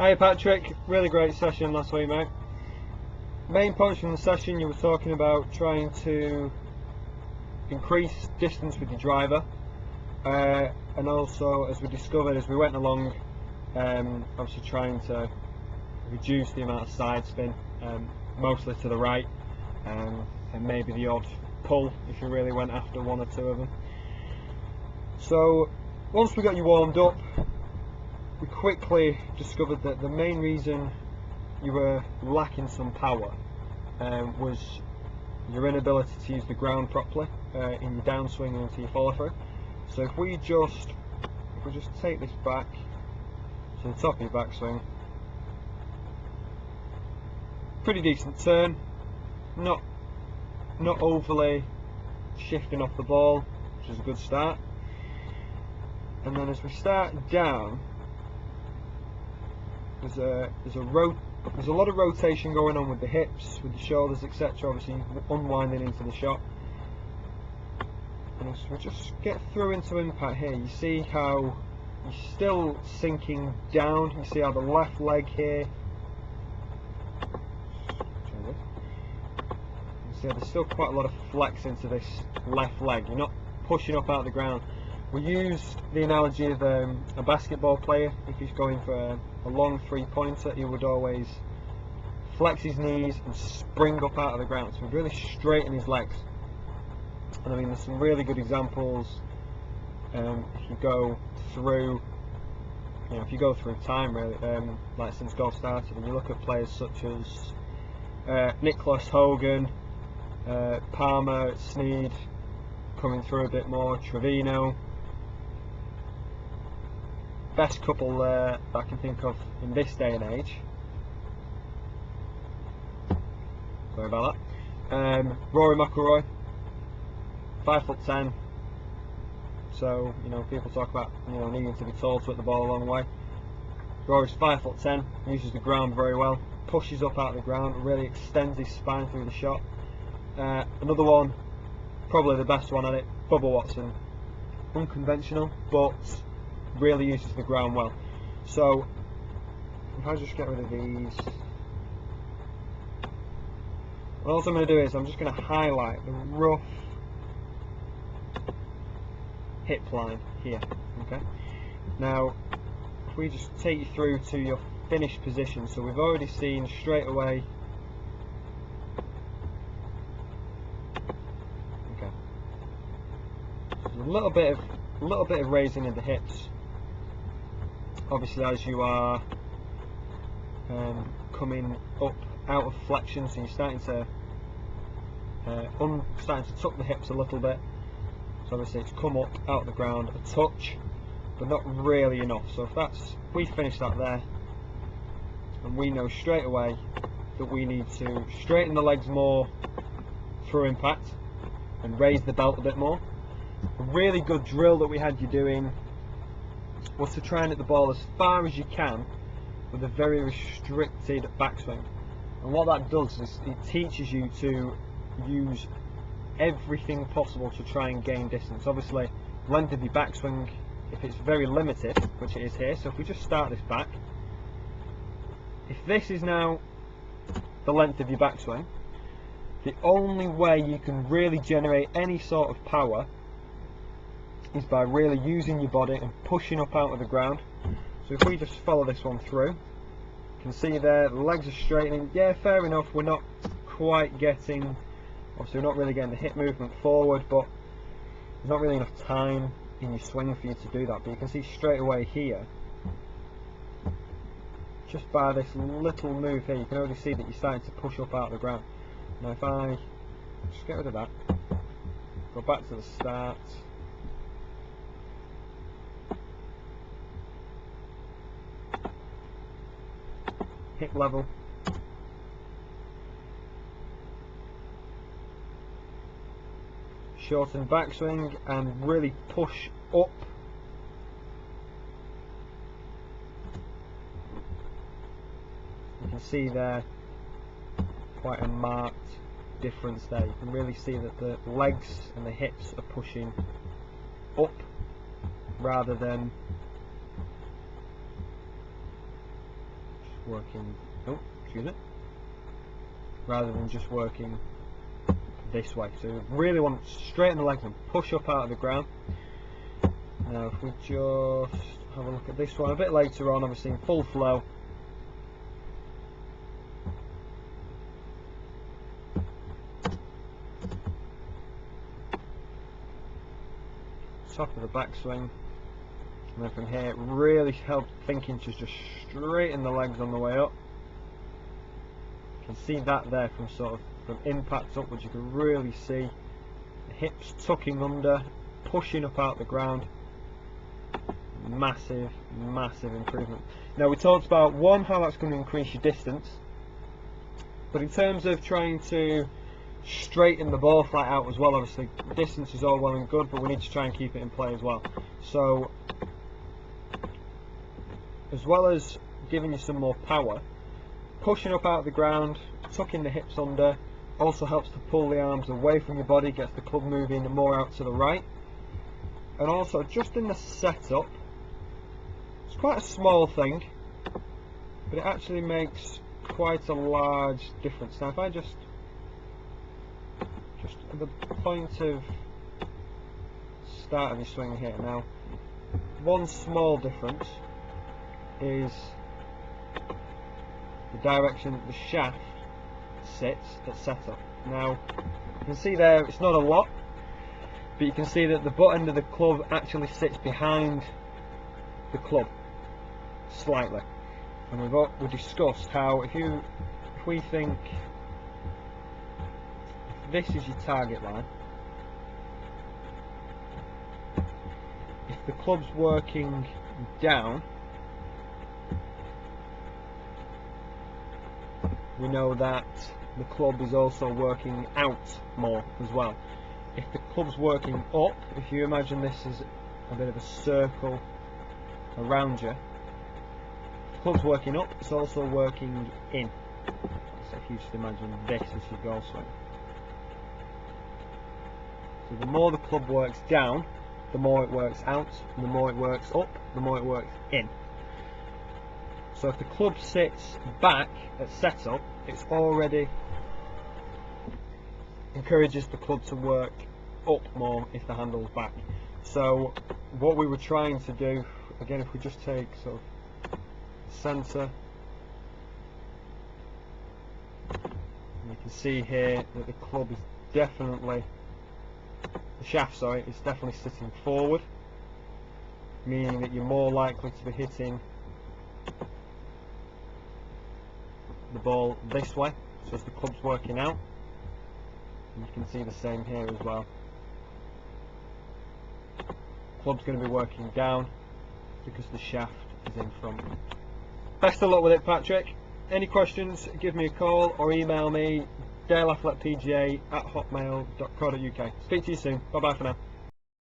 Hi Patrick, really great session last week, mate. Main points from the session, you were talking about trying to increase distance with your driver, and also, as we discovered as we went along, obviously trying to reduce the amount of side spin, mostly to the right, and maybe the odd pull if you really went after one or two of them. So once we got you warmed up, we quickly discovered that the main reason you were lacking some power was your inability to use the ground properly in your downswing and into your follow through. So if we just take this back to the top of your backswing, pretty decent turn, not overly shifting off the ball, which is a good start. And then as we start down, there's a lot of rotation going on with the hips, with the shoulders, etc. Obviously unwinding into the shot. And as we just get through into impact here, you see how you're still sinking down. You see how the left leg here, you see how there's still quite a lot of flex into this left leg. You're not pushing up out of the ground. We used the analogy of a basketball player. If he's going for a long three-pointer, he would always flex his knees and spring up out of the ground, so really straighten his legs. And I mean, there's some really good examples if you go through, if you go through time really, like since golf started, and you look at players such as Nicholas Hogan, Palmer, Snead, coming through a bit more, Trevino. Best couple that I can think of in this day and age. Sorry about that. Rory McIlroy, 5'10". So people talk about needing to be tall to hit the ball a long way. Rory's 5'10", uses the ground very well, pushes up out of the ground, really extends his spine through the shot. Another one, probably the best one at it, Bubba Watson. Unconventional, but really uses the ground well. So if I just get rid of these, what else I'm going to do is I'm just going to highlight the rough hip line here. Okay. Now, if we just take you through to your finished position, so we've already seen straight away. Okay. There's a little bit of raising in the hips. Obviously, as you are coming up out of flexion, so you're starting to tuck the hips a little bit. So obviously it's come up out of the ground a touch, but not really enough. So if we finish that there, and we know straight away that we need to straighten the legs more through impact and raise the belt a bit more. A really good drill that we had you doing was to try and hit the ball as far as you can with a very restricted backswing. And what that does is it teaches you to use everything possible to try and gain distance. Obviously, length of your backswing, if it's very limited, which it is here, so if we just start this back, if this is now the length of your backswing, the only way you can really generate any sort of power is by really using your body and pushing up out of the ground. So if we just follow this one through, you can see there the legs are straightening. Yeah, fair enough, we're not quite getting, obviously we're not really getting the hip movement forward, but there's not really enough time in your swing for you to do that. But you can see straight away here, just by this little move here, you can already see that you're starting to push up out of the ground. Now if I just get rid of that, go back to the start, hip level, shorten backswing and really push up. You can see there quite a marked difference there. You can really see that the legs and the hips are pushing up rather than working, oh, excuse it, rather than just working this way. So you really want to straighten the legs and push up out of the ground. Now if we just have a look at this one a bit later on, obviously in full flow. Top of the backswing, and then from here it really helps thinking to just straighten the legs on the way up. You can see that there from from impact upwards. You can really see the hips tucking under, pushing up out the ground. Massive improvement. Now we talked about how that's going to increase your distance, but in terms of trying to straighten the ball flight out as well, obviously distance is all well and good, but we need to try and keep it in play as well. So as well as giving you some more power, pushing up out of the ground, tucking the hips under, also helps to pull the arms away from your body, gets the club moving more out to the right. And also just in the setup, it's quite a small thing, but it actually makes quite a large difference. Now if I just at the point of start of your swing here, now one small difference is the direction that the shaft sits at setup. Now you can see there it's not a lot, but you can see that the butt end of the club actually sits behind the club slightly, and we've discussed how if we think this is your target line, if the club's working down, we know that the club is also working out more as well. If the club's working up, if you imagine this as a bit of a circle around you, if the club's working up, it's also working in. So if you just imagine this as your goal swing. So the more the club works down, the more it works out, and the more it works up, the more it works in. So if the club sits back at setup, it's already encourages the club to work up more if the handle's back. So what we were trying to do, again, if we just take sort of centre, you can see here that the club is definitely, the shaft, sorry, is definitely sitting forward, meaning that you're more likely to be hitting the ball this way, so as the club's working out. And you can see the same here as well. Club's going to be working down because the shaft is in front. Best of luck with it, Patrick. Any questions, give me a call or email me, daleathletepga@hotmail.co.uk. Speak to you soon. Bye bye for now.